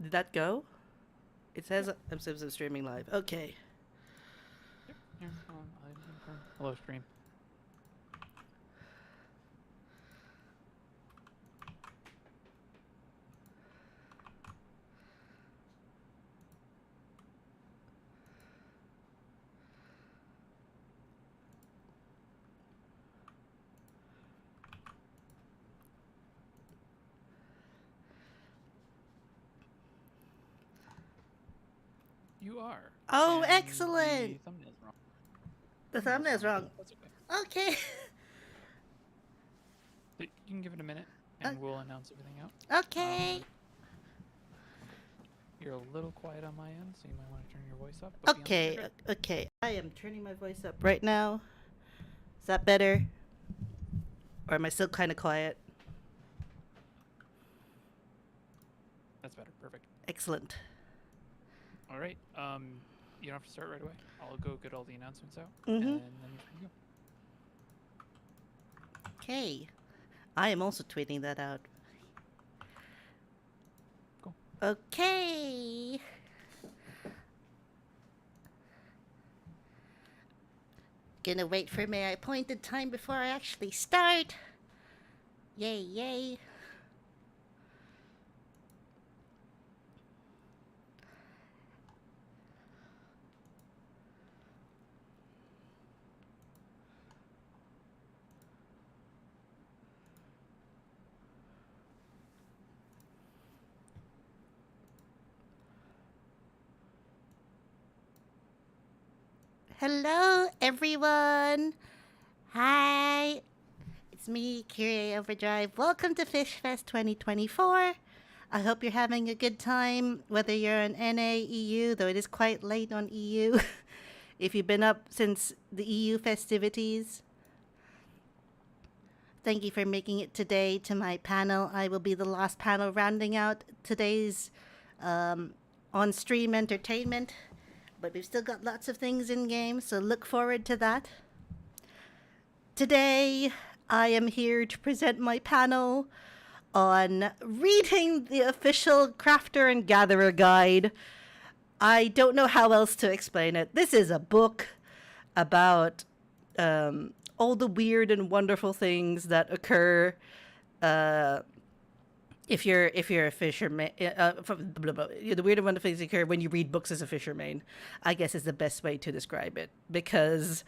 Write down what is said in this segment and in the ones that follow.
Did that go? It says I'm streaming live. Okay. Yep. Here, hold on. I can confirm. Hello, stream. You are. Oh, And excellent. the thumbnail's wrong. The thumbnail's wrong. That's okay. Okay. So you can give it a minute, and we'll announce everything out. Okay. You're a little quiet on my end, so you might want to turn your voice up. But Okay. Okay. I am turning my voice up right now. Is that better? Or am I still kind of quiet? That's better. Perfect. Excellent. All right. You don't have to start right away. I'll go get all the announcements out, Mm-hmm. and then we can go. Okay. I am also tweeting that out. Cool. Okay. Gonna wait for my appointed time before I actually start. Yay, yay. Hello, everyone. Hi. It's me, Kyrie Overdrive. Welcome to FishFest 2024. I hope you're having a good time, whether you're on NA, EU, though it is quite late on EU. If you've been up since the EU festivities. Thank you for making it today to my panel. I will be the last panel rounding out today's on-stream entertainment. But we've still got lots of things in game, so look forward to that. Today, I am here to present my panel on reading the official Crafter and Gatherer Guide. I don't know how else to explain it. This is a book about all the weird and wonderful things that occur if you're a fisherman. The weird and wonderful things that occur when you read books as a fisherman, I guess, is the best way to describe it, because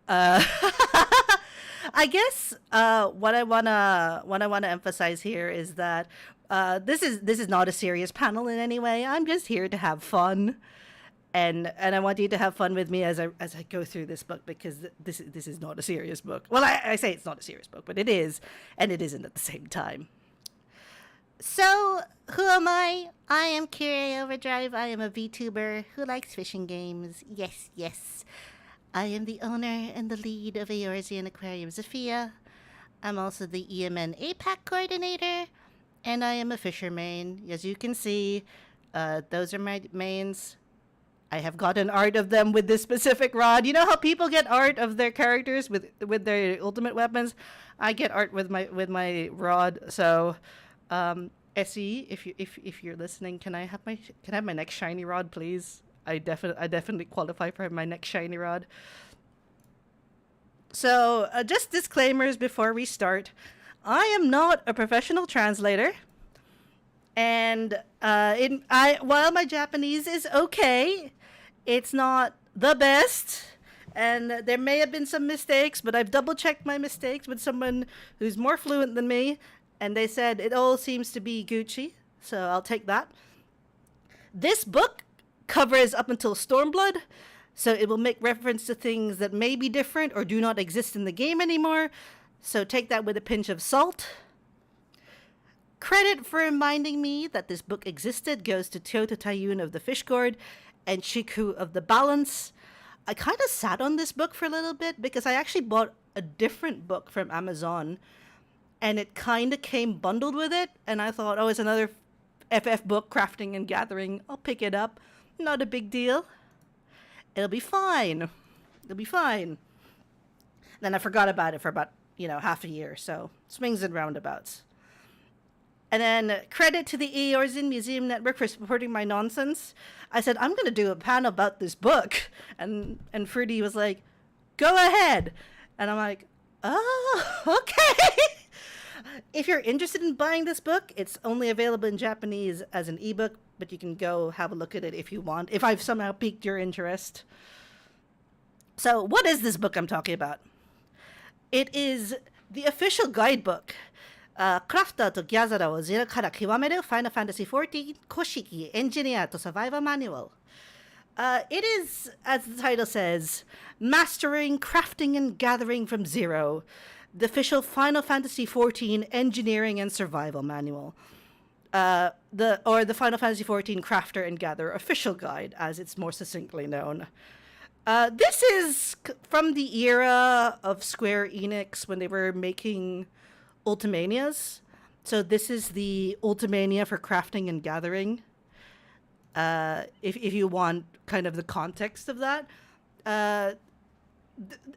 I guess what I wanna emphasize here is that this is not a serious panel in any way. I'm just here to have fun, and I want you to have fun with me as I go through this book, because this is not a serious book. Well, I say it's not a serious book, but it is, and it isn't at the same time. So, who am I? I am Kyrie Overdrive. I am a VTuber who likes fishing games. Yes, yes. I am the owner and the lead of Eorzean Aquarium Zafia. I'm also the EMN APAC coordinator, and I am a fisherman. As you can see, those are my mains. I have gotten art of them with this specific rod. You know how people get art of their characters with their ultimate weapons? I get art with my rod. So, SE, if you're listening, can I have my next shiny rod, please? I definitely qualify for my next shiny rod. So, just disclaimers before we start. I am not a professional translator, and while my Japanese is okay, it's not the best, and there may have been some mistakes, but I've double checked my mistakes with someone who's more fluent than me, and they said it all seems to be Gucci, so I'll take that. This book covers up until Stormblood, so it will make reference to things that may be different or do not exist in the game anymore, so take that with a pinch of salt. Credit for reminding me that this book existed goes to Toyota Taiyun of the Fish Gourd and Shiku of the Balance. I kind of sat on this book for a little bit because I actually bought a different book from Amazon, and it kind of came bundled with it, and I thought, oh, it's another FF book, Crafting and Gathering. I'll pick it up. Not a big deal. It'll be fine. It'll be fine. Then I forgot about it for about, half a year, so swings and roundabouts. And then credit to the Eorzen Museum Network for supporting my nonsense. I said, I'm going to do a panel about this book. And Fruity was like, go ahead. And I'm like, oh, okay. If you're interested in buying this book, it's only available in Japanese as an ebook, but you can go have a look at it if you want, if I've somehow piqued your interest. So what is this book I'm talking about? It is the official guidebook. クラフターとギャザラーをゼロから極める Final Fantasy XIV 古式エンジニアとサバイバーマニュアル。It is, as the title says, mastering, crafting, and gathering from zero. The official Final Fantasy XIV engineering and survival manual. The Final Fantasy XIV Crafter and Gatherer official guide, as it's more succinctly known. This is from the era of Square Enix when they were making Ultimanias. So this is the Ultimania for crafting and gathering. If you want kind of the context of that.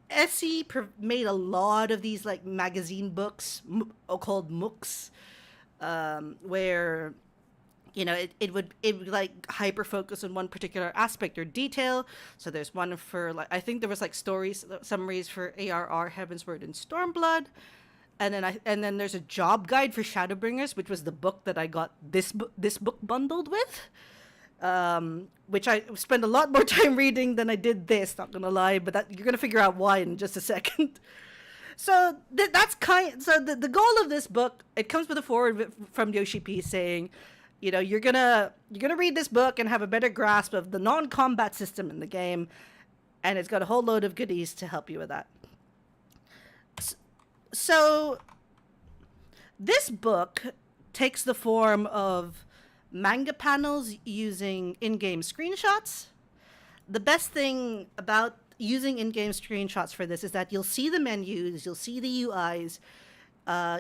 SE made a lot of these like magazine books called MOOCs, where it would like hyper focus on one particular aspect or detail. So there's one for like, I think there was like stories summaries for ARR Heavensward and Stormblood, and then there's a job guide for Shadowbringers, which was the book that I got this book bundled with. Which I spent a lot more time reading than I did this, not gonna lie, but you're gonna figure out why in just a second. So the goal of this book, it comes with a foreword from Yoshi P saying, you're gonna read this book and have a better grasp of the non-combat system in the game, and it's got a whole load of goodies to help you with that. So this book takes the form of manga panels using in-game screenshots. The best thing about using in-game screenshots for this is that you'll see the menus, you'll see the UIs,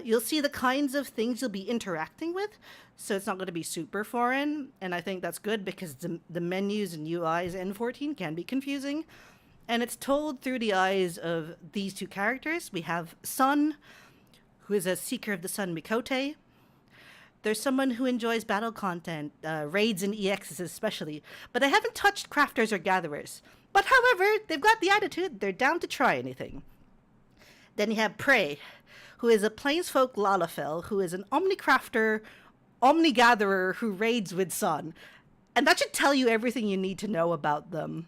you'll see the kinds of things you'll be interacting with, so it's not going to be super foreign, and I think that's good because the menus and UIs in 14 can be confusing, and it's told through the eyes of these two characters. We have Sun, who is a Seeker of the Sun Mikote. There's someone who enjoys battle content, raids and EXs especially, but they haven't touched crafters or gatherers. But however, they've got the attitude, they're down to try anything. Then you have Prey, who is a Plainsfolk Lalafell, who is an Omni-crafter, Omni-gatherer who raids with Sun. And that should tell you everything you need to know about them.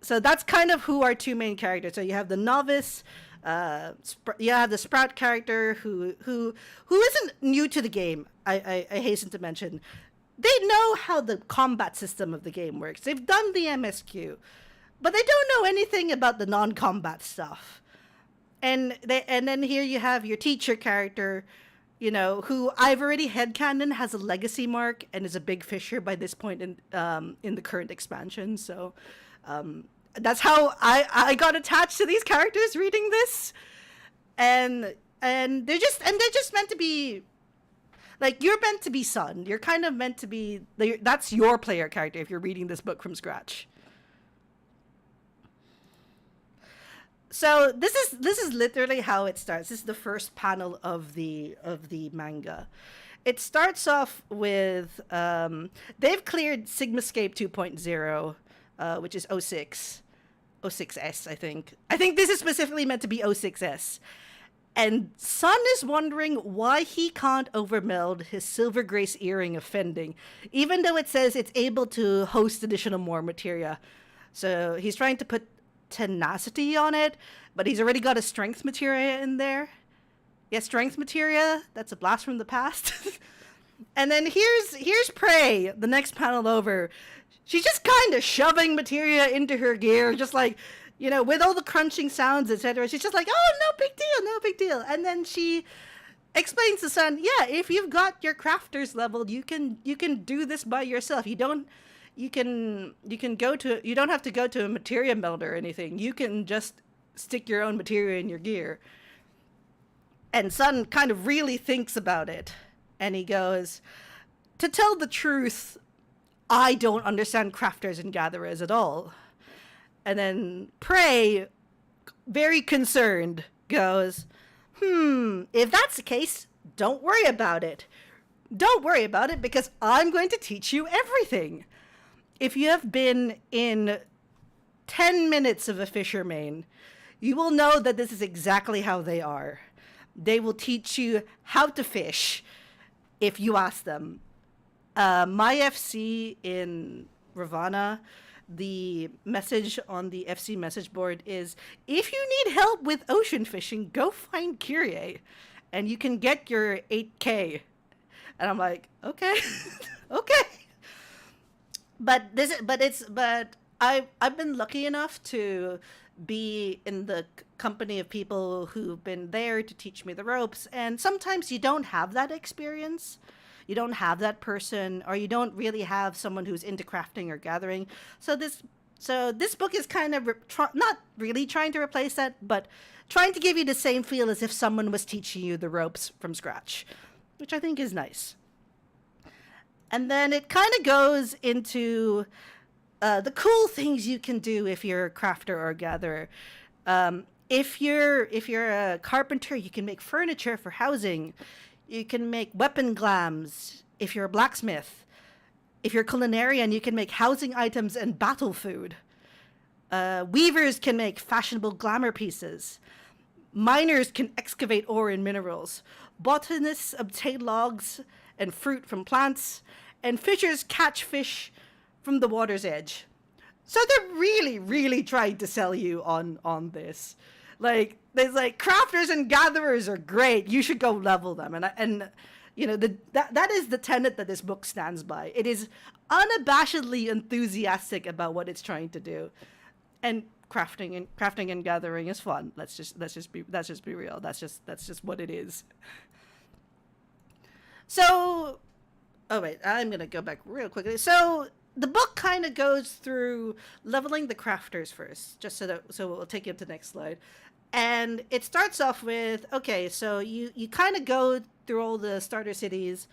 So that's kind of who our two main characters. So you have the novice, you have the Sprout character who isn't new to the game. I hasten to mention, they know how the combat system of the game works. They've done the MSQ, but they don't know anything about the non-combat stuff. And then here you have your teacher character, who I've already headcanon has a legacy mark and is a big fisher by this point in the current expansion. So. That's how I got attached to these characters reading this, and they're just meant to be, like, you're meant to be Sun. You're kind of meant to be, that's your player character if you're reading this book from scratch. So this is literally how it starts. This is the first panel of the manga. It starts off with they've cleared Sigmascape 2.0. Which is 06S, I think. I think this is specifically meant to be 06S. And Sun is wondering why he can't overmeld his Silver Grace earring of Fending, even though it says it's able to host additional more materia. So he's trying to put tenacity on it, but he's already got a strength materia in there. Yeah, strength materia, that's a blast from the past. And then here's Prey, the next panel over. She's just kind of shoving materia into her gear, just like, with all the crunching sounds, etc. She's just like, oh, no big deal. And then she explains to Sun, yeah, if you've got your crafters leveled, you can do this by yourself. You don't have to go to a materia melder or anything. You can just stick your own materia in your gear. And Sun kind of really thinks about it. And he goes, to tell the truth, I don't understand crafters and gatherers at all. And then Prey, very concerned, goes, if that's the case, don't worry about it. Don't worry about it because I'm going to teach you everything. If you have been in 10 minutes of a fisherman, you will know that this is exactly how they are. They will teach you how to fish if you ask them. My FC in Ravana, the message on the FC message board is, if you need help with ocean fishing, go find Kyrie and you can get your 8K. And I'm like, okay, okay. But I've been lucky enough to be in the company of people who've been there to teach me the ropes, and sometimes you don't have that experience. You don't have that person, or you don't really have someone who's into crafting or gathering. So this book is kind of not really trying to replace that, but trying to give you the same feel as if someone was teaching you the ropes from scratch, which I think is nice. And then it kind of goes into the cool things you can do if you're a crafter or a gatherer. If you're a carpenter, you can make furniture for housing. You can make weapon glams. If you're a blacksmith, if you're a culinarian, you can make housing items and battle food. Weavers can make fashionable glamour pieces. Miners can excavate ore and minerals. Botanists obtain logs and fruit from plants. And fishers catch fish from the water's edge. So they're really, really trying to sell you on this. Like, there's like, crafters and gatherers are great. You should go level them. And you know, that is the tenet that this book stands by. It is unabashedly enthusiastic about what it's trying to do. And crafting and gathering is fun. Let's just be real. That's just what it is. So, oh wait, I'm gonna go back real quickly. So the book kind of goes through leveling the crafters first, so we'll take you to the next slide. And it starts off with, okay, so you kind of go through all the starter cities,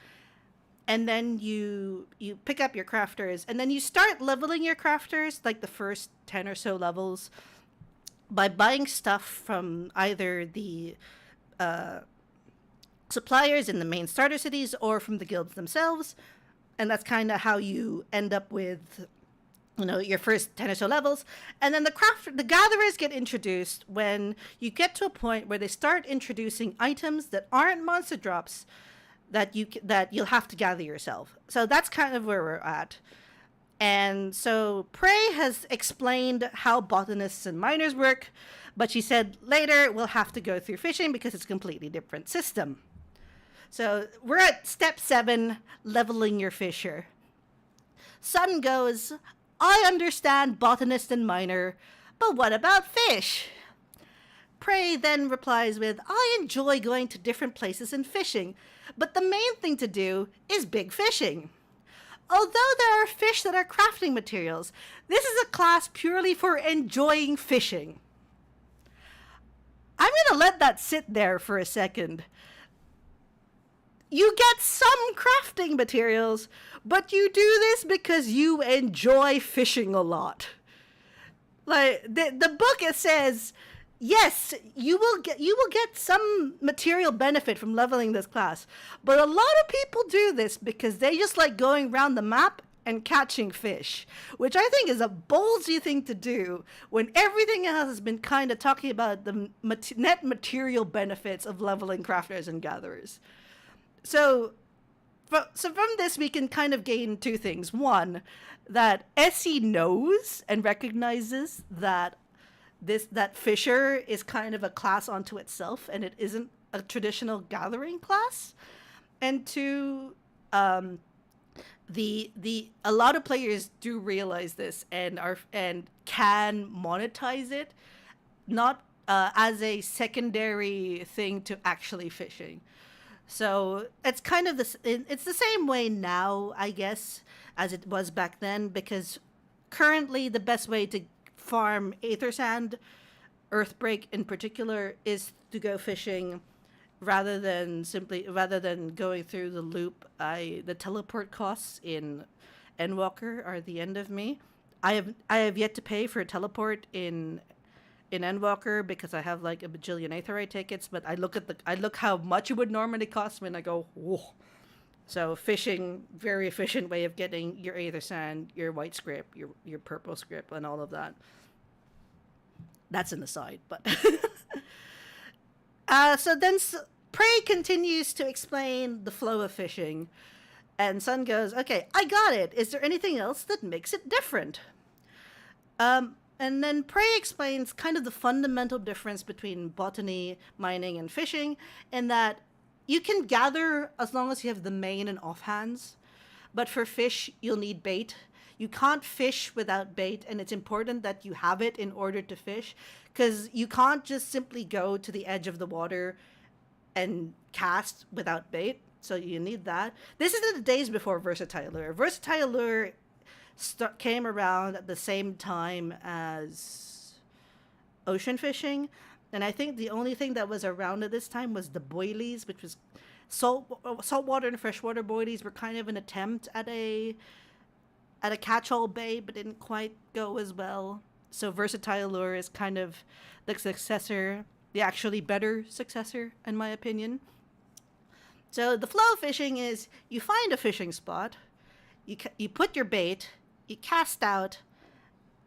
and then you pick up your crafters, and then you start leveling your crafters, like the first 10 or so levels, by buying stuff from either the suppliers in the main starter cities or from the guilds themselves. And that's kind of how you end up with, you know, your first 10 or so levels. And then the gatherers get introduced when you get to a point where they start introducing items that aren't monster drops that you'll have to gather yourself. So that's kind of where we're at. And so Prey has explained how botanists and miners work, but she said later we'll have to go through fishing because it's a completely different system. So we're at step 7, leveling your fisher. Sun goes, I understand botanist and miner, but what about fish? Prey then replies with, I enjoy going to different places and fishing, but the main thing to do is big fishing. Although there are fish that are crafting materials, this is a class purely for enjoying fishing. I'm going to let that sit there for a second. You get some crafting materials, but you do this because you enjoy fishing a lot. Like, the book, it says, yes, you will get some material benefit from leveling this class, but a lot of people do this because they just like going around the map and catching fish, which I think is a ballsy thing to do when everything else has been kind of talking about the net material benefits of leveling crafters and gatherers. So from this, we can kind of gain two things. One, that Essie knows and recognizes that Fisher is kind of a class unto itself, and it isn't a traditional gathering class. And two, a lot of players do realize this and can monetize it, not as a secondary thing to actually fishing. So it's kind of it's the same way now, I guess, as it was back then, because currently the best way to farm aether sand, earthbreak in particular, is to go fishing rather than going through the loop. The teleport costs in Endwalker are the end of me. I have yet to pay for a teleport in in Endwalker because I have like a bajillion Aetheryte tickets, but I look how much it would normally cost me and I go, whoa. So fishing, very efficient way of getting your Aether Sand, your white script, your purple script, and all of that. That's an aside, but so then Prey continues to explain the flow of fishing, and Sun goes, "Okay, I got it. Is there anything else that makes it different?" And then Prey explains kind of the fundamental difference between botany, mining, and fishing, in that you can gather as long as you have the main and offhands, but for fish, you'll need bait. You can't fish without bait, and it's important that you have it in order to fish, because you can't just simply go to the edge of the water and cast without bait. So you need that. This is the days before Versatile Lure. Versatile Lure came around at the same time as ocean fishing, and I think the only thing that was around at this time was the boilies, which was saltwater and freshwater boilies were kind of an attempt at a catch-all bait, but didn't quite go as well. So Versatile Lure is kind of the successor, the actually better successor, in my opinion. So the flow of fishing is you find a fishing spot, you put your bait, you cast out,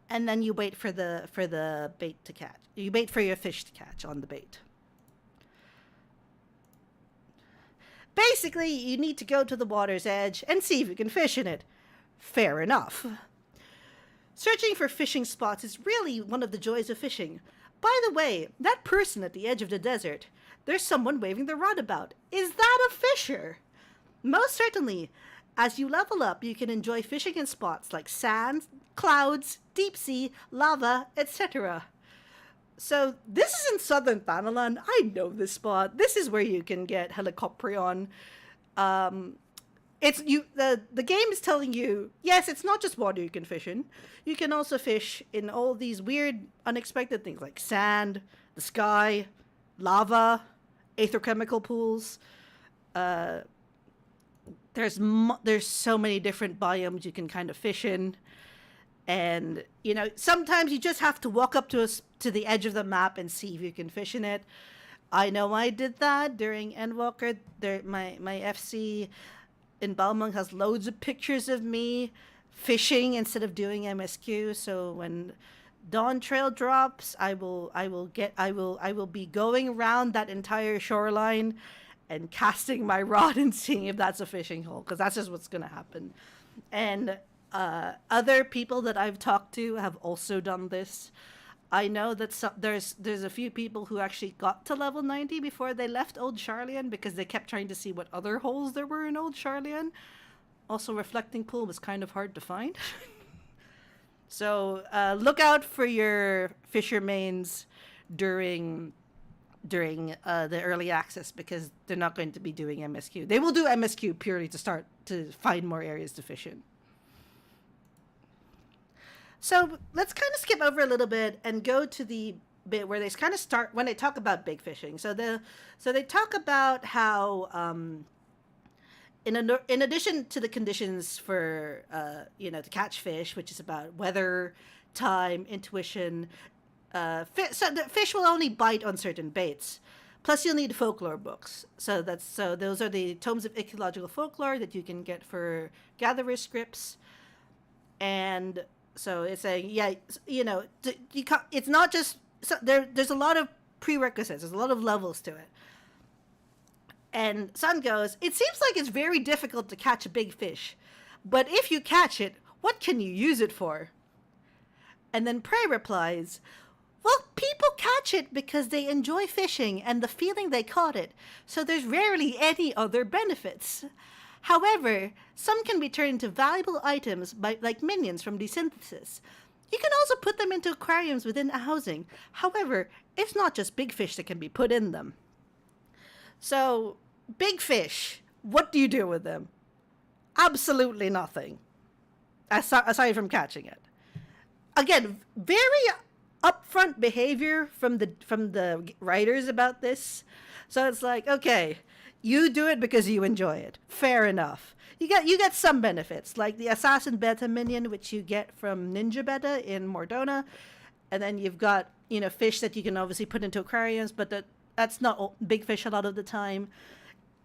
and then you wait for the bait to catch. You wait for your fish to catch on the bait. Basically, you need to go to the water's edge and see if you can fish in it. Fair enough. Searching for fishing spots is really one of the joys of fishing. By the way, that person at the edge of the desert, there's someone waving their rod about. Is that a fisher? Most certainly. As you level up, you can enjoy fishing in spots like sand, clouds, deep sea, lava, etc. So this is in southern Thanalan. I know this spot. This is where you can get Helicoprion. It's you. The game is telling you, yes, it's not just water you can fish in. You can also fish in all these weird, unexpected things like sand, the sky, lava, aether chemical pools. There's so many different biomes you can kind of fish in, and sometimes you just have to walk up to the edge of the map and see if you can fish in it. I know I did that during Endwalker. My FC in Balmung has loads of pictures of me fishing instead of doing MSQ. So when Dawn Trail drops, I will be going around that entire shoreline and casting my rod and seeing if that's a fishing hole, because that's just what's going to happen. And other people that I've talked to have also done this. I know that there's a few people who actually got to level 90 before they left Old Charlian because they kept trying to see what other holes there were in Old Charlian. Also, Reflecting Pool was kind of hard to find. So look out for your fisher mains during the early access, because they're not going to be doing MSQ. They will do MSQ purely to find more areas to fish in. So let's kind of skip over a little bit and go to the bit where they kind of start when they talk about big fishing. So they talk about how in addition to the conditions for to catch fish, which is about weather, time, intuition. So the fish will only bite on certain baits. Plus, you'll need folklore books. So those are the tomes of ecological folklore that you can get for gatherer scripts. And so it's saying, it's not just there's a lot of prerequisites. There's a lot of levels to it. And Sun goes, it seems like it's very difficult to catch a big fish, but if you catch it, what can you use it for? And then Prey replies, well, people catch it because they enjoy fishing and the feeling they caught it, so there's rarely any other benefits. However, some can be turned into valuable items like minions from desynthesis. You can also put them into aquariums within a housing. However, it's not just big fish that can be put in them. So, big fish, what do you do with them? Absolutely nothing, aside from catching it. Again, very upfront behavior from the writers about this. So it's like, okay, you do it because you enjoy it. Fair enough. You get some benefits, like the Assassin Beta minion, which you get from Ninja Beta in Mordona, and then you've got fish that you can obviously put into aquariums, but that's not big fish a lot of the time.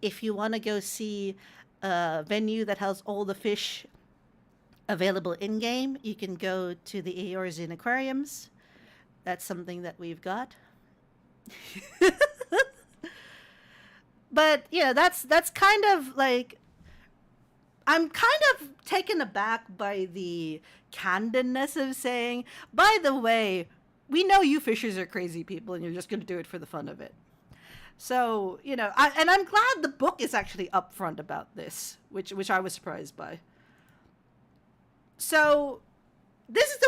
If you want to go see a venue that has all the fish available in game, you can go to the Eorzine aquariums. That's something that we've got. But that's kind of like, I'm kind of taken aback by the candidness of saying, by the way, we know you fishers are crazy people and you're just going to do it for the fun of it. So, and I'm glad the book is actually upfront about this, which I was surprised by. So, this is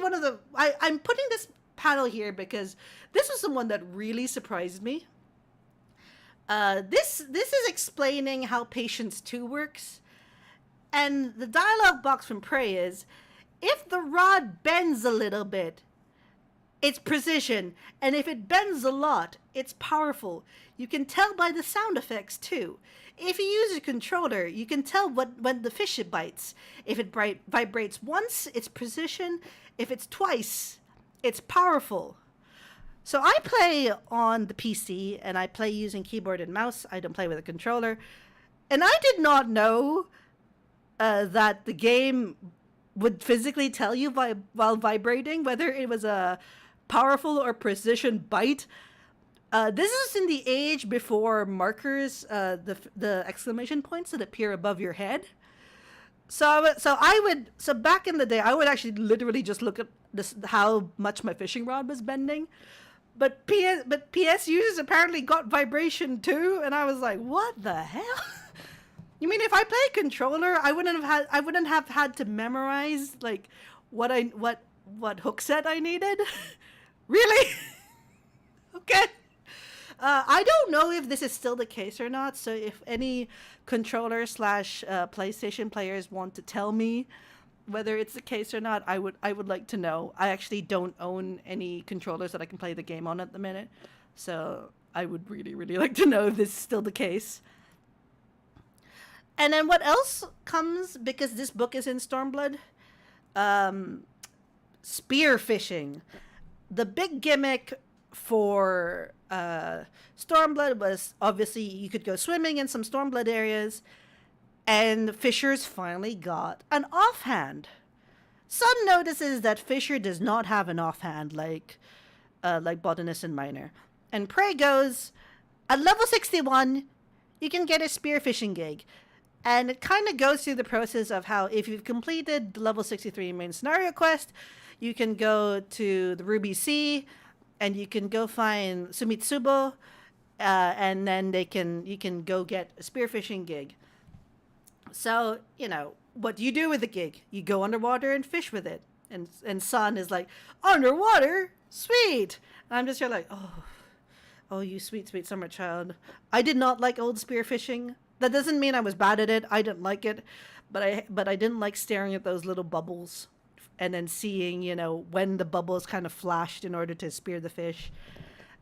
one of the, I'm putting this panel here because this was the one that really surprised me. This is explaining how Patience 2 works. And the dialogue box from Prey is, if the rod bends a little bit, it's precision. And if it bends a lot, it's powerful. You can tell by the sound effects too. If you use a controller, you can tell when the fish it bites. If it vibrates once, it's precision. If it's twice, it's powerful. So I play on the PC, and I play using keyboard and mouse. I don't play with a controller. And I did not know that the game would physically tell you while vibrating whether it was a powerful or precision bite. This is in the age before markers, the exclamation points that appear above your head. So back in the day, I would actually literally just look at how much my fishing rod was bending. But PS users apparently got vibration too, and I was like, what the hell? You mean if I play a controller, I wouldn't have had to memorize like what hook set I needed? Really? Okay. I don't know if this is still the case or not. So if any controller / PlayStation players want to tell me whether it's the case or not, I would like to know. I actually don't own any controllers that I can play the game on at the minute, so I would really, really like to know if this is still the case. And then what else comes, because this book is in Stormblood? Spear fishing. The big gimmick for Stormblood was obviously you could go swimming in some Stormblood areas, and Fishers finally got an offhand. Sun notices that Fisher does not have an offhand like Botanist and Miner. And Prey goes, at level 61, you can get a spearfishing gig. And it kind of goes through the process of how if you've completed the level 63 main scenario quest, you can go to the Ruby Sea and you can go find Sumitsubo, and then you can go get a spearfishing gig. So, what do you do with the gig? You go underwater and fish with it. And Sun is like, underwater? Sweet! And I'm just here like, oh, you sweet, sweet summer child. I did not like old spearfishing. That doesn't mean I was bad at it. I didn't like it. But I didn't like staring at those little bubbles and then seeing, when the bubbles kind of flashed in order to spear the fish.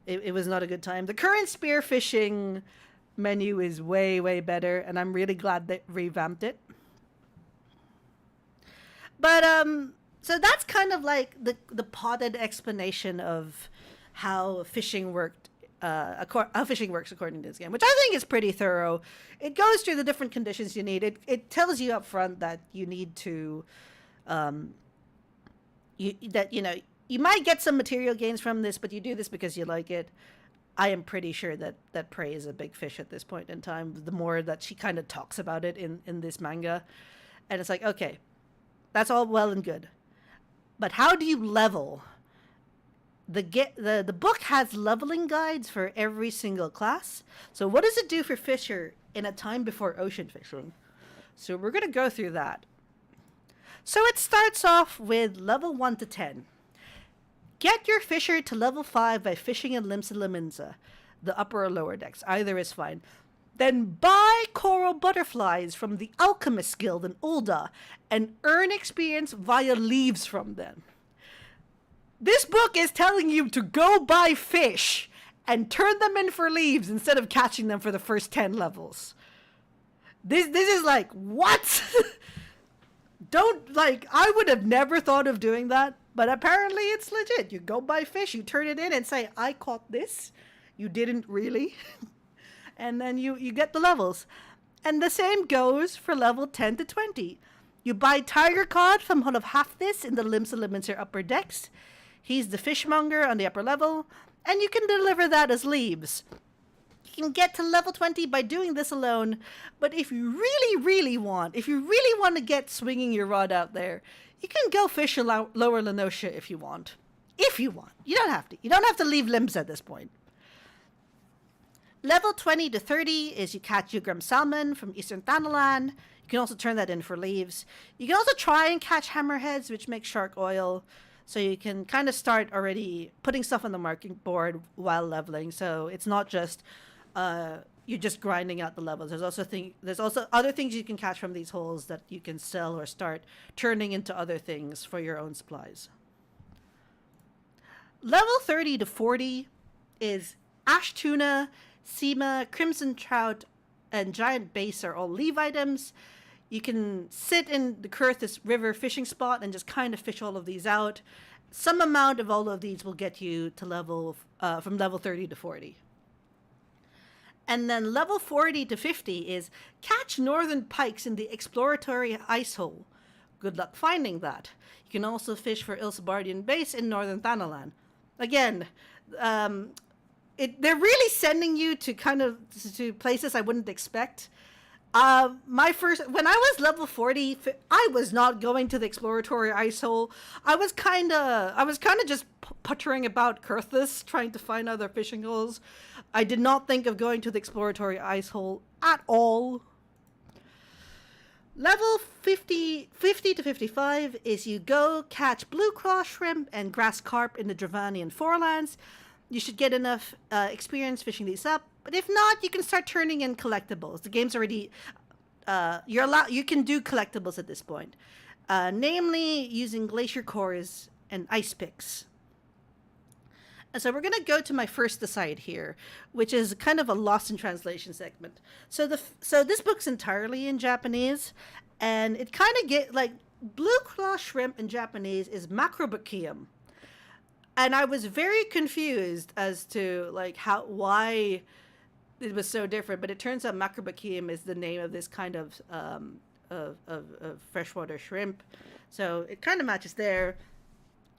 It was not a good time. The current spearfishing menu is way, way better, and I'm really glad they revamped it. But so that's kind of like the potted explanation of how fishing worked, how fishing works according to this game, which I think is pretty thorough. It goes through the different conditions you need. It tells you up front that you need to, you might get some material gains from this, but you do this because you like it. I am pretty sure that Prey is a big fish at this point in time, the more that she kind of talks about it in this manga. And it's like, okay, that's all well and good. But how do you level? The book has leveling guides for every single class. So what does it do for Fisher in a time before ocean fishing? So we're going to go through that. So it starts off with level 1 to 10. Get your fisher to level 5 by fishing in Limsa Liminza, the upper or lower decks. Either is fine. Then buy coral butterflies from the Alchemist Guild in Ulda and earn experience via leaves from them. This book is telling you to go buy fish and turn them in for leaves instead of catching them for the first 10 levels. This is like, what? I would have never thought of doing that. But apparently it's legit. You go buy fish, you turn it in and say, I caught this. You didn't really. And then you get the levels. And the same goes for level 10 to 20. You buy Tiger Cod from one of half this in the Limbs Elimincer upper decks. He's the fishmonger on the upper level, and you can deliver that as leaves. You can get to level 20 by doing this alone, but if you really want to get swinging your rod out there, you can go fish Lower Lenosha if you want. If you want. You don't have to. You don't have to leave limbs at this point. Level 20 to 30 is you catch Ugram salmon from Eastern Thanalan. You can also turn that in for leaves. You can also try and catch hammerheads, which make shark oil. So you can kind of start already putting stuff on the marking board while leveling. So it's not just you're just grinding out the levels. There's also other things you can catch from these holes that you can sell or start turning into other things for your own supplies. Level 30 to 40 is ash tuna, Sema, crimson trout, and giant bass are all leave items. You can sit in the Kurthis River fishing spot and just kind of fish all of these out. Some amount of all of these will get you to from level 30 to 40. And then level 40 to 50 is catch northern pikes in the exploratory ice hole. Good luck finding that. You can also fish for Ilsebardian base in northern Thanalan. Again, they're really sending you to to places I wouldn't expect. When I was level 40, I was not going to the exploratory ice hole. I was kind of just puttering about Kurthis, trying to find other fishing holes. I did not think of going to the exploratory ice hole at all. Level 50 to 55 is you go catch blue cross shrimp and grass carp in the Dravanian forelands. You should get enough experience fishing these up. But if not, you can start turning in collectibles. The game's already you can do collectibles at this point, namely using glacier cores and ice picks. And so we're going to go to my first aside here, which is kind of a lost in translation segment. So this book's entirely in Japanese, and it kind of get like blue cross shrimp in Japanese is macrobachium. And I was very confused as to why it was so different, but it turns out macrobachium is the name of this kind of freshwater shrimp. So it kind of matches there.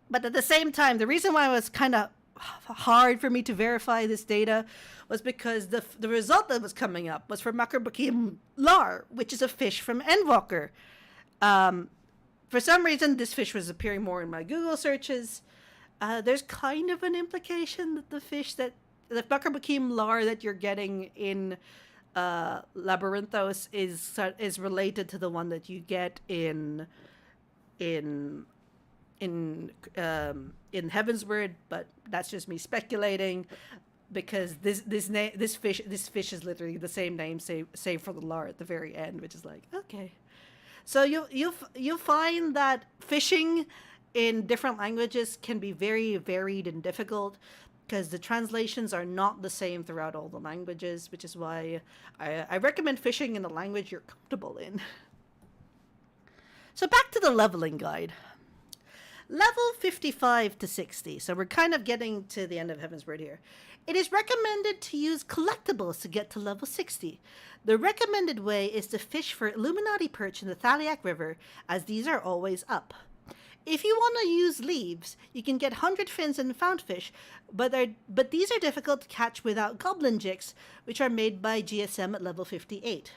But at the same time, the reason why it was kind of hard for me to verify this data was because the result that was coming up was for macrobachium lar, which is a fish from Endwalker. For some reason, this fish was appearing more in my Google searches. There's kind of an implication that the macrobachium lar that you're getting in Labyrinthos is related to the one that you get in Heavensward, but that's just me speculating, because this fish is literally the same name, save for the lar at the very end, which is like, okay. So you'll find that fishing in different languages can be very varied and difficult, because the translations are not the same throughout all the languages, which is why I recommend fishing in a language you're comfortable in. So back to the leveling guide. Level 55 to 60, so we're kind of getting to the end of Heavensward here. It is recommended to use collectibles to get to level 60. The recommended way is to fish for Illuminati perch in the Thaliak River, as these are always up. If you want to use leaves, you can get 100 fins and foundfish, but these are difficult to catch without goblin jigs, which are made by GSM at level 58.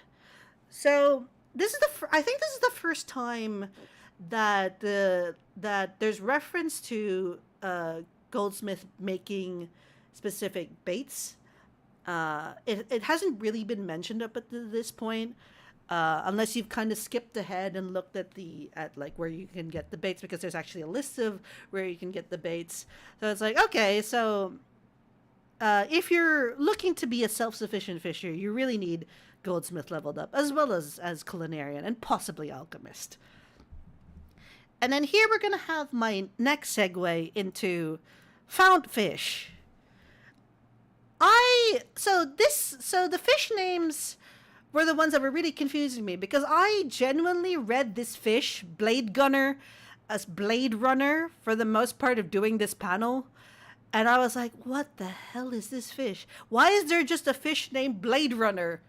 So I think this is the first time that there's reference to Goldsmith making specific baits. It hasn't really been mentioned up at this point, unless you've kind of skipped ahead and looked at where you can get the baits, because there's actually a list of where you can get the baits. So it's like, okay, so if you're looking to be a self-sufficient fisher, you really need Goldsmith leveled up, as well as Culinarian and possibly Alchemist. And then here we're going to have my next segue into found fish. So the fish names were the ones that were really confusing me, because I genuinely read this fish, Blade Gunner, as Blade Runner for the most part of doing this panel. And I was like, what the hell is this fish? Why is there just a fish named Blade Runner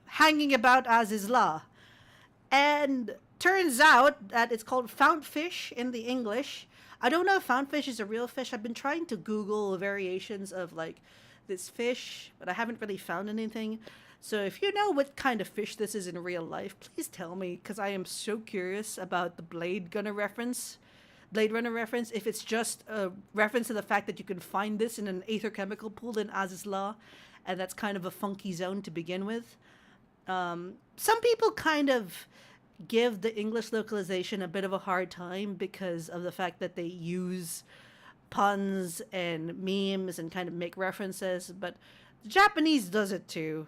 hanging about Aziz's Law? And turns out that it's called fountain in the English. I don't know if fountain is a real fish. I've been trying to Google variations of like this fish, but I haven't really found anything. So if you know what kind of fish this is in real life, please tell me, because I am so curious about the Blade Runner reference. If it's just a reference to the fact that you can find this in an aether chemical pool in Aziz's Law, and that's kind of a funky zone to begin with. Some people kind of give the English localization a bit of a hard time because of the fact that they use puns and memes and kind of make references, but the Japanese does it too.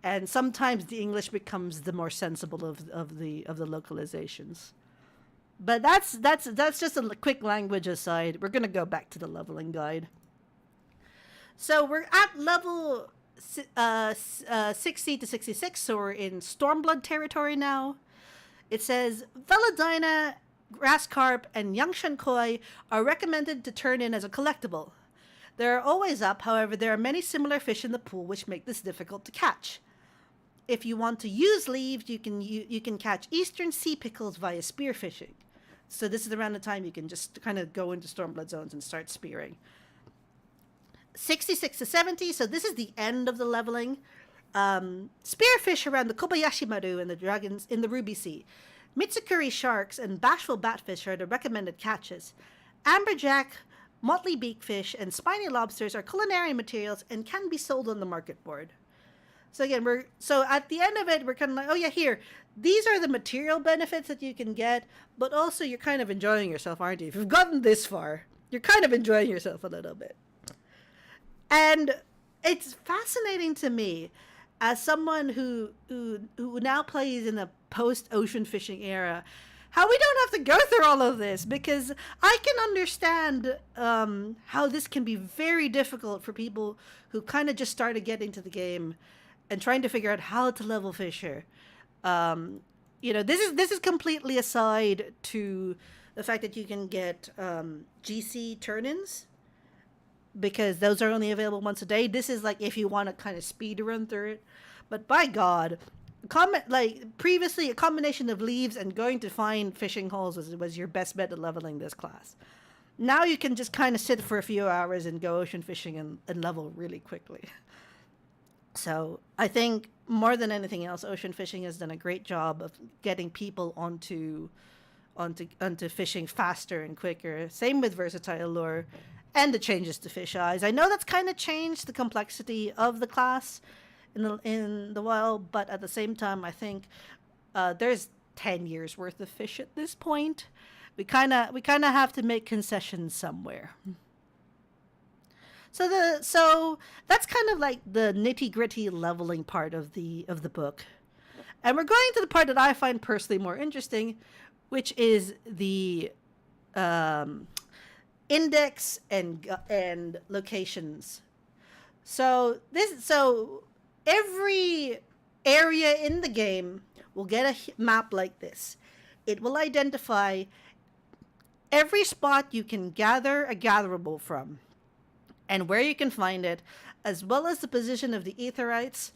And sometimes the English becomes the more sensible of the localizations. But that's just a quick language aside. We're gonna go back to the leveling guide. So we're at level 60 to 66, so we're in Stormblood territory now. It says Veladina, Grasscarp, and Yangshan Koi are recommended to turn in as a collectible. They're always up, however, there are many similar fish in the pool which make this difficult to catch. If you want to use leaves, you can catch eastern sea pickles via spearfishing. So this is around the time you can just kind of go into Stormblood zones and start spearing. 66 to 70, so this is the end of the leveling. Spearfish around the Kobayashi Maru and the dragons in the Ruby Sea. Mitsukuri sharks and bashful batfish are the recommended catches. Amberjack, motley beakfish, and spiny lobsters are culinary materials and can be sold on the market board. So again, so at the end of it, we're kind of like, oh yeah, here, these are the material benefits that you can get, but also you're kind of enjoying yourself, aren't you? If you've gotten this far, you're kind of enjoying yourself a little bit. And it's fascinating to me, as someone who now plays in the post-ocean fishing era, how we don't have to go through all of this, because I can understand how this can be very difficult for people who kind of just started getting to the game and trying to figure out how to level fisher. This is completely aside to the fact that you can get GC turn-ins, because those are only available once a day. This is like if you want to kind of speed run through it. But by God, previously a combination of leaves and going to find fishing holes was your best bet at leveling this class. Now you can just kind of sit for a few hours and go ocean fishing and level really quickly. So I think more than anything else, ocean fishing has done a great job of getting people onto fishing faster and quicker. Same with versatile lure and the changes to fish eyes. I know that's kind of changed the complexity of the class in the wild, but at the same time, I think there's 10 years worth of fish at this point. We kind of have to make concessions somewhere. So that's kind of like the nitty-gritty leveling part of the book. And we're going to the part that I find personally more interesting, which is the index and locations. So every area in the game will get a map like this. It will identify every spot you can gather a gatherable from, and where you can find it, as well as the position of the aetherites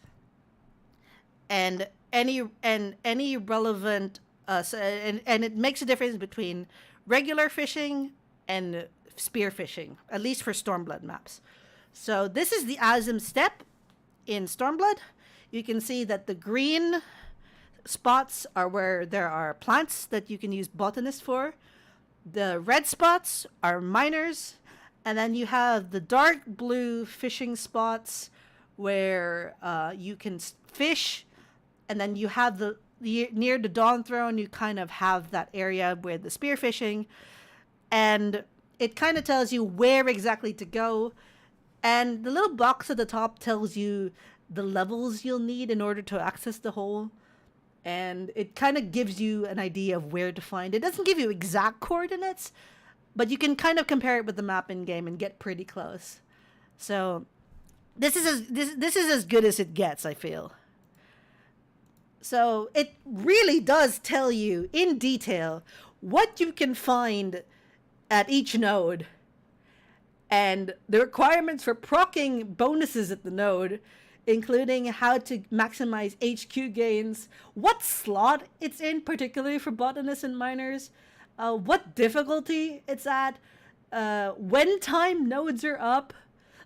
and any relevant and it makes a difference between regular fishing and spear fishing, at least for Stormblood maps. So this is the Azim step in Stormblood. You can see that the green spots are where there are plants that you can use botanists for. The red spots are miners. And then you have the dark blue fishing spots where you can fish. And then you have near the Dawn Throne, you kind of have that area where the spear fishing. And it kind of tells you where exactly to go. And the little box at the top tells you the levels you'll need in order to access the hole. And it kind of gives you an idea of where to find it. It doesn't give you exact coordinates, but you can kind of compare it with the map in game and get pretty close. So this is as good as it gets, I feel. So it really does tell you in detail what you can find at each node, and the requirements for proccing bonuses at the node, including how to maximize HQ gains, what slot it's in, particularly for botanists and miners, what difficulty it's at, when time nodes are up.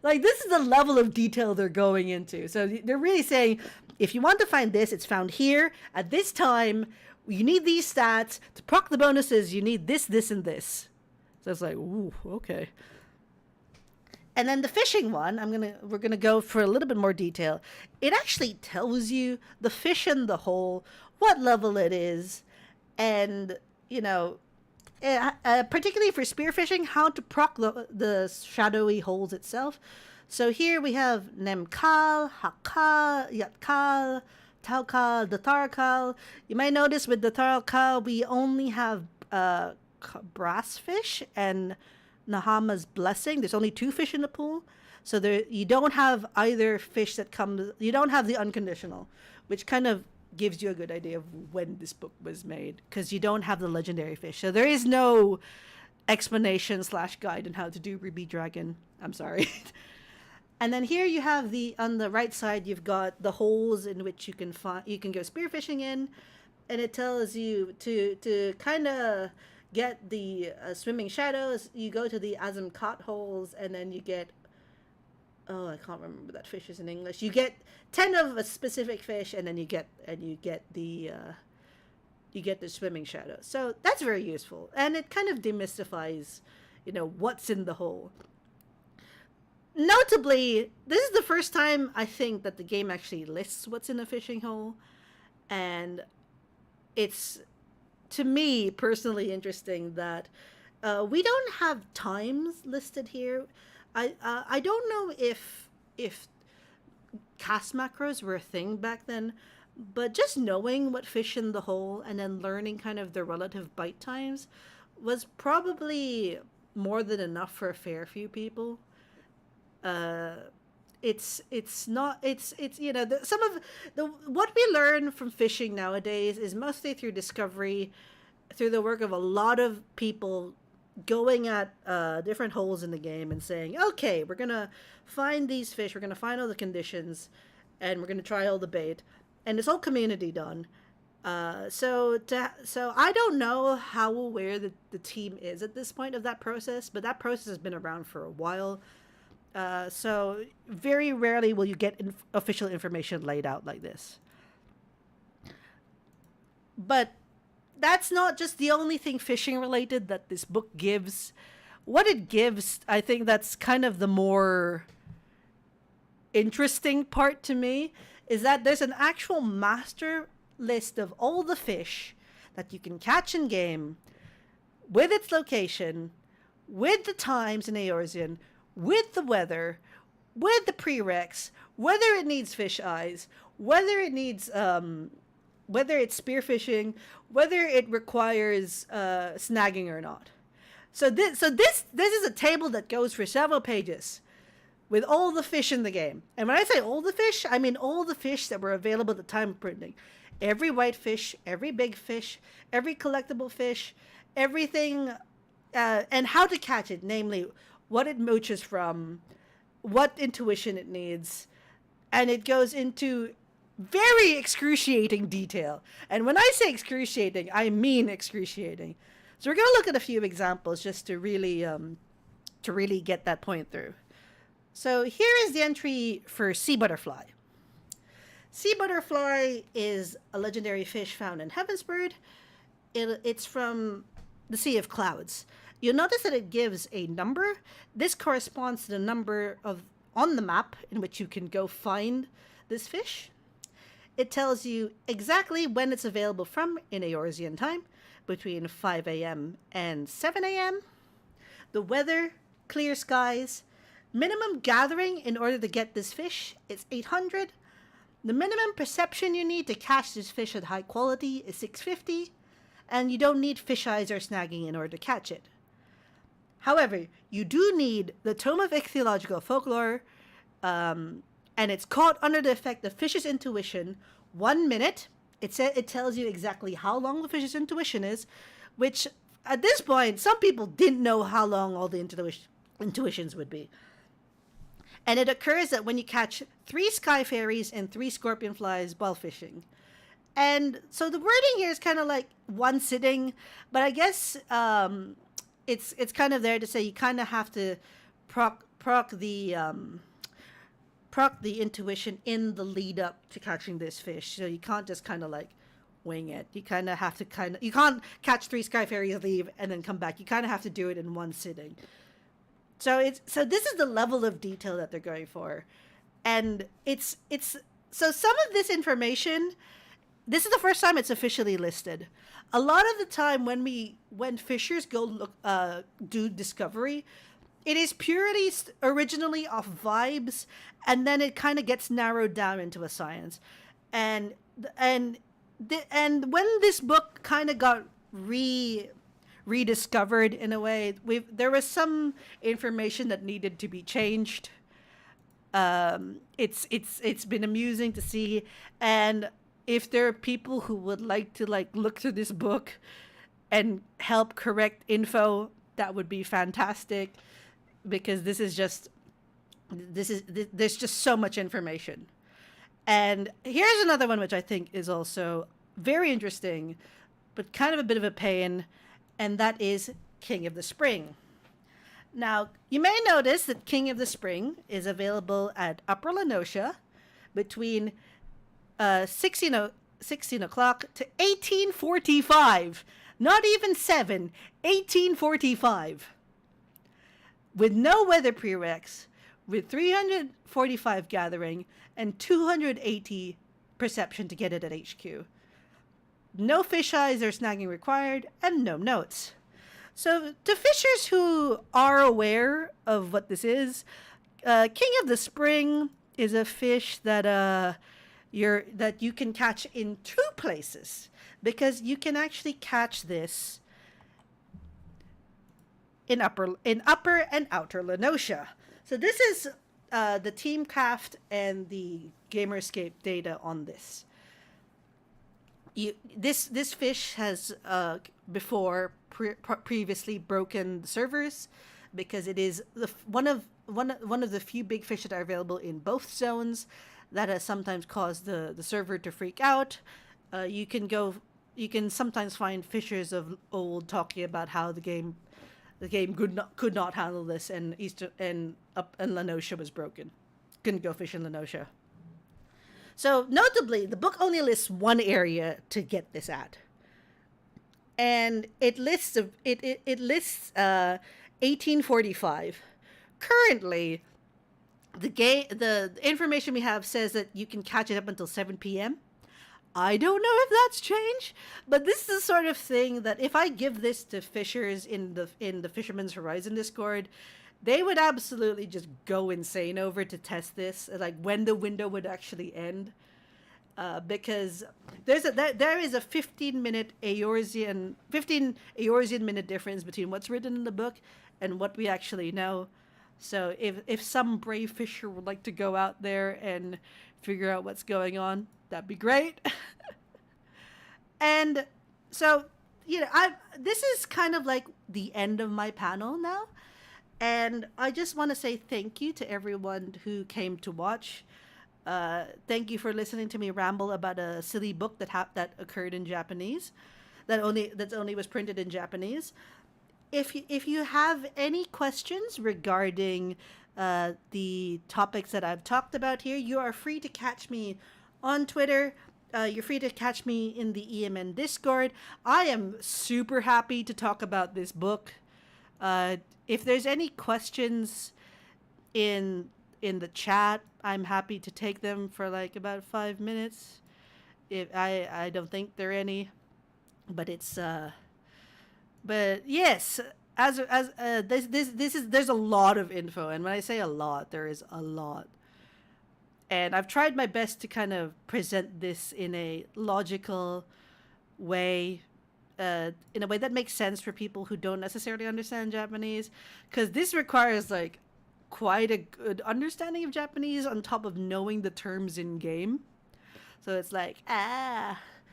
Like, this is the level of detail they're going into. So they're really saying, if you want to find this, it's found here at this time. You need these stats to proc the bonuses. You need this, this, and this. So it's like, ooh, okay. And then the fishing one, we're gonna go for a little bit more detail. It actually tells you the fish in the hole, what level it is, and particularly for spearfishing, how to proc the shadowy holes itself. So here we have Nemkal, Hakal, Yatkal, Taukal, Datarakal. You might notice with Datarakal, we only have brass fish and Nahama's Blessing. There's only 2 fish in the pool. So you don't have either fish that comes, you don't have the unconditional, which kind of gives you a good idea of when this book was made, because you don't have the legendary fish. So there is no explanation / guide on how to do Ruby Dragon. I'm sorry. And then here you have on the right side, you've got the holes in which you can go spearfishing in, and it tells you to kind of get the swimming shadows. You go to the Azamkat holes, and then you get, oh, I can't remember that fish is in English. You get 10 of a specific fish, and then you get the swimming shadow. So that's very useful, and it kind of demystifies, what's in the hole. Notably, this is the first time I think that the game actually lists what's in a fishing hole, and it's, to me, personally interesting that we don't have times listed here. I don't know if cast macros were a thing back then, but just knowing what fish in the hole and then learning kind of their relative bite times was probably more than enough for a fair few people. It's some of what we learn from fishing nowadays is mostly through discovery, through the work of a lot of people going at different holes in the game and saying, okay, we're gonna find these fish, we're gonna find all the conditions, and we're gonna try all the bait, and it's all community done. So I don't know how aware the team is at this point of that process, but that process has been around for a while. So very rarely will you get official information laid out like this. But that's not just the only thing fishing related that this book gives. What it gives, I think that's kind of the more interesting part to me, is that there's an actual master list of all the fish that you can catch in game, with its location, with the times in Eorzean, with the weather, with the prereqs, whether it needs fish eyes, whether it needs whether it's spearfishing, whether it requires snagging or not. So this is a table that goes for several pages with all the fish in the game. And when I say all the fish, I mean all the fish that were available at the time of printing. Every white fish, every big fish, every collectible fish, everything, and how to catch it, namely what it mooches from, what intuition it needs, and it goes into very excruciating detail. And when I say excruciating, I mean excruciating. So we're going to look at a few examples just to really get that point through. So here is the entry for Sea Butterfly. Sea Butterfly is a legendary fish found in Heavensbird. It's from the Sea of Clouds. You'll notice that it gives a number. This corresponds to the number on the map in which you can go find this fish. It tells you exactly when it's available from in Eorzean time, between 5 a.m. and 7 a.m. The weather, clear skies. Minimum gathering in order to get this fish is 800. The minimum perception you need to catch this fish at high quality is 650. And you don't need fish eyes or snagging in order to catch it. However, you do need the Tome of Ichthyological Folklore, and it's caught under the effect of fish's intuition 1 minute. It tells you exactly how long the fish's intuition is, which at this point, some people didn't know how long all the intuitions would be. And it occurs that when you catch 3 sky fairies and 3 scorpion flies while fishing. And so the wording here is kind of like one sitting, but I guess it's kind of there to say you kind of have to proc the intuition in the lead up to catching this fish. So you can't just kind of like wing it. You kind of have to you can't catch 3 sky fairies, leave, and then come back. You kind of have to do it in one sitting. So this is the level of detail that they're going for, and it's so some of this information. This is the first time it's officially listed. A lot of the time when fishers go do discovery, it is purely originally off vibes, and then it kind of gets narrowed down into a science. And when this book kind of got rediscovered in a way, there was some information that needed to be changed. It's been amusing to see, and if there are people who would like to look through this book and help correct info, that would be fantastic, because there's just so much information. And here's another one which I think is also very interesting, but kind of a bit of a pain, and that is King of the Spring. Now, you may notice that King of the Spring is available at Upper Lenosha between 16 o'clock to 18:45. Not even 7, 18:45. With no weather prereqs, with 345 gathering and 280 perception to get it at HQ. No fish eyes or snagging required, and no notes. So, to fishers who are aware of what this is, King of the Spring is a fish that you can catch in 2 places, because you can actually catch this in upper and outer Lenosha. So this is the Teamcraft and the Gamerscape data on this. This fish has previously broken servers, because it is one of the few big fish that are available in both zones. That has sometimes caused the server to freak out. You can sometimes find fishers of old talking about how the game could not handle this, and Lenosha was broken. Couldn't go fish in Lenosha. So notably, the book only lists one area to get this at, and it lists 1845. Currently, the information we have says that you can catch it up until 7 p.m. I don't know if that's changed, but this is the sort of thing that if I give this to fishers in the Fisherman's Horizon Discord, they would absolutely just go insane over to test this, like when the window would actually end, because there is a 15 Eorzean minute difference between what's written in the book and what we actually know. So if some brave fisher would like to go out there and figure out what's going on, that'd be great. And so, this is kind of like the end of my panel now. And I just want to say thank you to everyone who came to watch. Thank you for listening to me ramble about a silly book that occurred in Japanese, that only was printed in Japanese. If you have any questions regarding the topics that I've talked about here, you are free to catch me on Twitter. You're free to catch me in the EMN Discord. I am super happy to talk about this book. If there's any questions in the chat, I'm happy to take them for like about 5 minutes. I don't think there are any, but it's but yes, there's a lot of info, and when I say a lot, there is a lot. And I've tried my best to kind of present this in a logical way, in a way that makes sense for people who don't necessarily understand Japanese, because this requires like quite a good understanding of Japanese on top of knowing the terms in game. So it's like,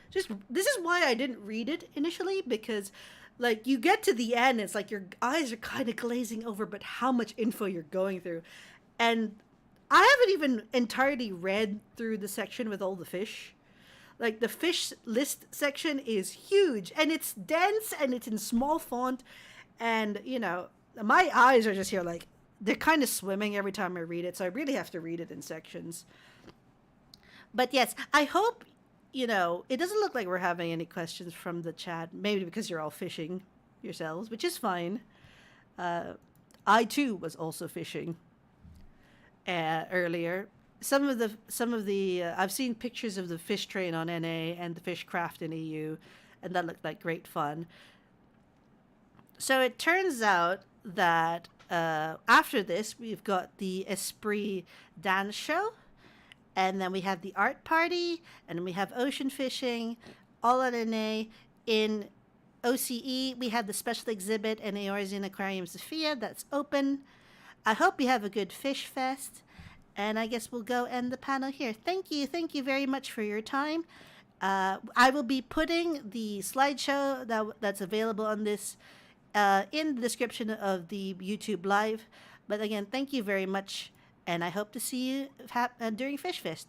this is why I didn't read it initially, because Like you get to the end, it's like your eyes are kind of glazing over, but how much info you're going through. And I haven't even entirely read through the section with all the fish. Like the fish list section is huge and it's dense and it's in small font. And, my eyes are just here like they're kind of swimming every time I read it. So I really have to read it in sections. But yes, I hope, it doesn't look like we're having any questions from the chat. Maybe because you're all fishing yourselves, which is fine. Uh, I too was also fishing earlier. Some of the I've seen pictures of the fish train on NA and the fish craft in EU, and that looked like great fun. So it turns out that after this we've got the Esprit dance show, and then we have the art party, and we have ocean fishing, all at NA. In OCE we have the special exhibit in Eorzean Aquarium Sophia that's open. I hope you have a good fish fest. And I guess we'll go end the panel here. Thank you. Thank you very much for your time. I will be putting the slideshow that's available on this in the description of the YouTube Live. But again, thank you very much. And I hope to see you during FishFest.